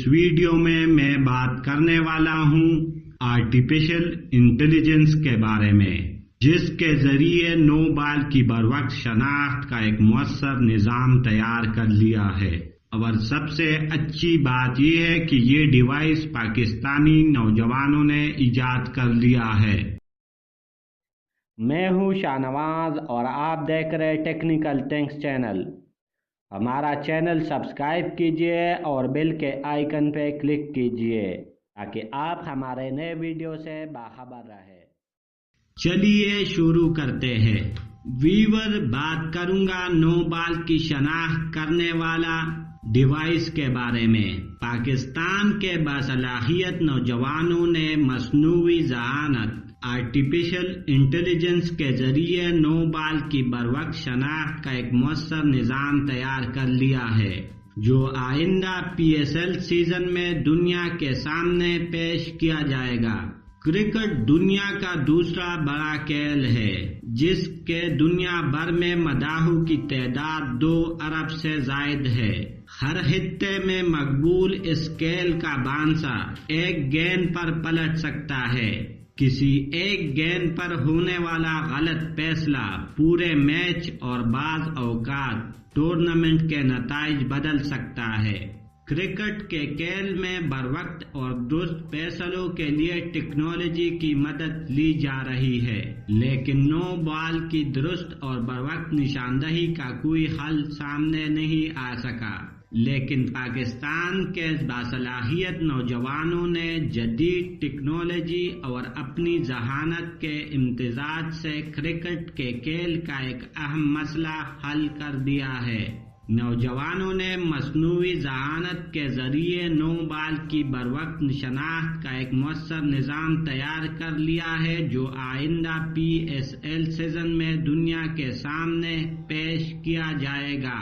اس video میں بات کرنے والا ہوں آرٹیفیشل انٹیلیجنس کے بارے میں، جس کے ذریعے نو بال کی بروقت شناخت کا ایک مؤثر نظام تیار کر لیا ہے۔ اور سب سے اچھی بات یہ ہے کہ یہ ڈیوائس پاکستانی نوجوانوں نے ایجاد کر لیا ہے۔ میں ہوں شاہ نواز اور آپ دیکھ رہے ٹیکنیکل تھنگس چینل۔ ہمارا چینل سبسکرائب کیجئے اور بیل کے آئیکن پہ کلک کیجئے تاکہ آپ ہمارے نئے ویڈیو سے باخبر رہیں۔ چلیے شروع کرتے ہیں۔ ویور، بات کروں گا نو بال کی شناخت کرنے والا ڈیوائس کے بارے میں۔ پاکستان کے باصلاحیت نوجوانوں نے مصنوعی ذہانت آرٹیفیشل انٹیلیجنس کے ذریعے نو بال کی بروقت شناخت کا ایک مؤثر نظام تیار کر لیا ہے، جو آئندہ PSL سیزن میں دنیا کے سامنے پیش کیا جائے گا۔ کرکٹ دنیا کا دوسرا بڑا کھیل ہے، جس کے دنیا بھر میں مداحوں کی تعداد 2 ارب سے زائد ہے۔ ہر خطے میں مقبول اس کھیل کا بانسا ایک گیند پر پلٹ سکتا ہے۔ کسی ایک گیند پر ہونے والا غلط فیصلہ پورے میچ اور بعض اوقات ٹورنامنٹ کے نتائج بدل سکتا ہے۔ کرکٹ کے کھیل میں بروقت اور درست فیصلوں کے لیے ٹیکنالوجی کی مدد لی جا رہی ہے، لیکن نو بال کی درست اور بروقت نشاندہی کا کوئی حل سامنے نہیں آ سکا۔ لیکن پاکستان کے باصلاحیت نوجوانوں نے جدید ٹیکنالوجی اور اپنی ذہانت کے امتزاج سے کرکٹ کے کھیل کا ایک اہم مسئلہ حل کر دیا ہے۔ نوجوانوں نے مصنوعی ذہانت کے ذریعے نو بال کی بروقت شناخت کا ایک مؤثر نظام تیار کر لیا ہے، جو آئندہ PSL سیزن میں دنیا کے سامنے پیش کیا جائے گا۔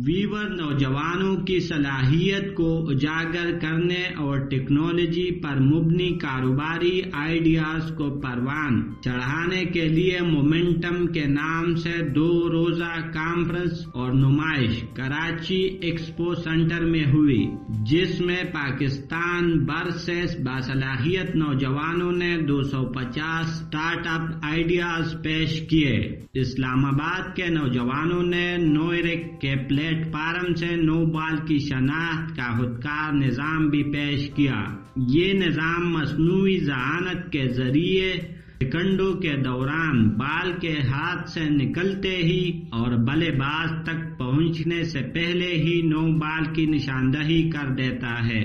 ویور، نوجوانوں کی صلاحیت کو اجاگر کرنے اور ٹیکنالوجی پر مبنی کاروباری آئیڈیاز کو پروان چڑھانے کے لیے مومنٹم کے نام سے 2 روزہ کانفرنس اور نمائش کراچی ایکسپو سینٹر میں ہوئی، جس میں پاکستان بھر سے باصلاحیت نوجوانوں نے 250 سٹارٹ اپ آئیڈیاز پیش کیے۔ اسلام آباد کے نوجوانوں نے نوئرک کے پلیٹ فارم سے نو بال کی شناخت کا خودکار نظام بھی پیش کیا۔ یہ نظام مصنوعی ذہانت کے ذریعے سیکنڈوں کے دوران بال کے ہاتھ سے نکلتے ہی اور بلے باز تک پہنچنے سے پہلے ہی نو بال کی نشاندہی کر دیتا ہے۔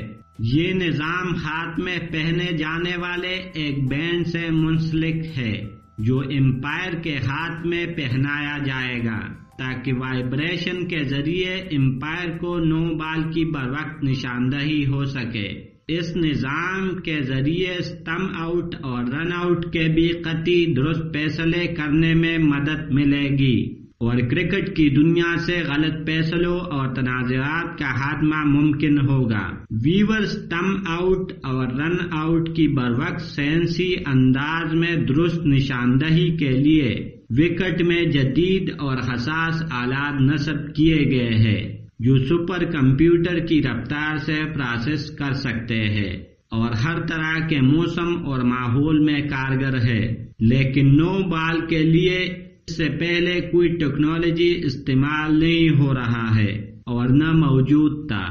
یہ نظام ہاتھ میں پہنے جانے والے ایک بینڈ سے منسلک ہے، جو امپائر کے ہاتھ میں پہنایا جائے گا تاکہ وائبریشن کے ذریعے امپائر کو نو بال کی بروقت نشاندہی ہو سکے۔ اس نظام کے ذریعے اسٹمپ آؤٹ اور رن آؤٹ کے بھی قطعی درست فیصلے کرنے میں مدد ملے گی، اور کرکٹ کی دنیا سے غلط فیصلوں اور تنازعات کا خاتمہ ممکن ہوگا۔ ویور، اسٹمپ آؤٹ اور رن آؤٹ کی بروقت سائنسی انداز میں درست نشاندہی کے لیے وکٹ میں جدید اور حساس آلات نصب کیے گئے ہیں، جو سپر کمپیوٹر کی رفتار سے پروسیس کر سکتے ہیں اور ہر طرح کے موسم اور ماحول میں کارگر ہے۔ لیکن نو بال کے لیے اس سے پہلے کوئی ٹیکنالوجی استعمال نہیں ہو رہا ہے اور نہ موجود تھا۔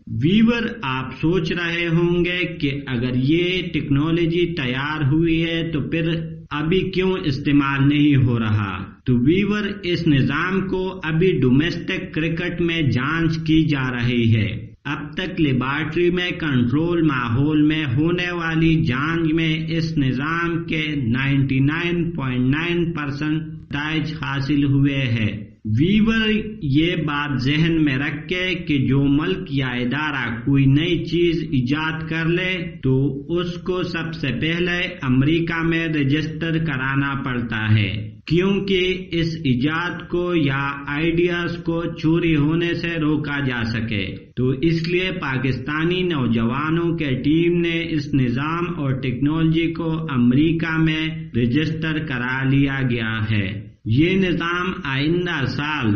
ویور، آپ سوچ رہے ہوں گے کہ اگر یہ ٹیکنالوجی تیار ہوئی ہے تو پھر ابھی کیوں استعمال نہیں ہو رہا؟ تو ویور، اس نظام کو ابھی ڈومیسٹک کرکٹ میں جانچ کی جا رہی ہے۔ اب تک لیبارٹری میں کنٹرول ماحول میں ہونے والی جانچ میں اس نظام کے 99.9% نتائج حاصل ہوئے ہیں۔ ویور، یہ بات ذہن میں رکھے کہ جو ملک یا ادارہ کوئی نئی چیز ایجاد کر لے تو اس کو سب سے پہلے امریکہ میں رجسٹر کرانا پڑتا ہے، کیونکہ اس ایجاد کو یا آئیڈیاز کو چوری ہونے سے روکا جا سکے۔ تو اس لیے پاکستانی نوجوانوں کے ٹیم نے اس نظام اور ٹیکنالوجی کو امریکہ میں رجسٹر کرا لیا گیا ہے۔ یہ نظام آئندہ سال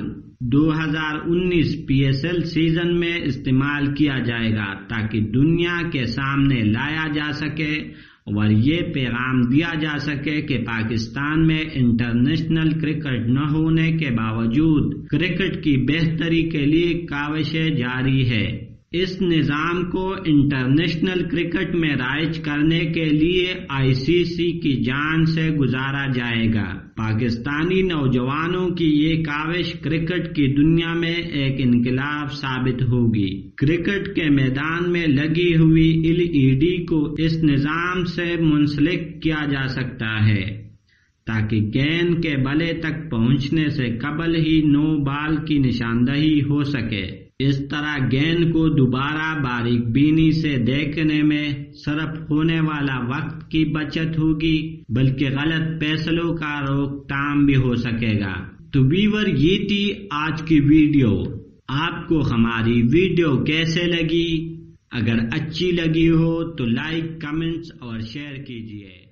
2019 PSL سیزن میں استعمال کیا جائے گا تاکہ دنیا کے سامنے لایا جا سکے اور یہ پیغام دیا جا سکے کہ پاکستان میں انٹرنیشنل کرکٹ نہ ہونے کے باوجود کرکٹ کی بہتری کے لیے کاوشیں جاری ہے۔ اس نظام کو انٹرنیشنل کرکٹ میں رائج کرنے کے لیے ICC کی جان سے گزارا جائے گا۔ پاکستانی نوجوانوں کی یہ کاوش کرکٹ کی دنیا میں ایک انقلاب ثابت ہوگی۔ کرکٹ کے میدان میں لگی ہوئی LED کو اس نظام سے منسلک کیا جا سکتا ہے تاکہ گیند کے بلے تک پہنچنے سے قبل ہی نو بال کی نشاندہی ہو سکے۔ اس طرح گیند کو دوبارہ باریک بینی سے دیکھنے میں صرف ہونے والا وقت کی بچت ہوگی بلکہ غلط فیصلوں کا روک تھام بھی ہو سکے گا۔ تو ویور، یہ تھی آج کی ویڈیو۔ آپ کو ہماری ویڈیو کیسے لگی؟ اگر اچھی لگی ہو تو لائک، کمنٹس اور شیئر کیجیے۔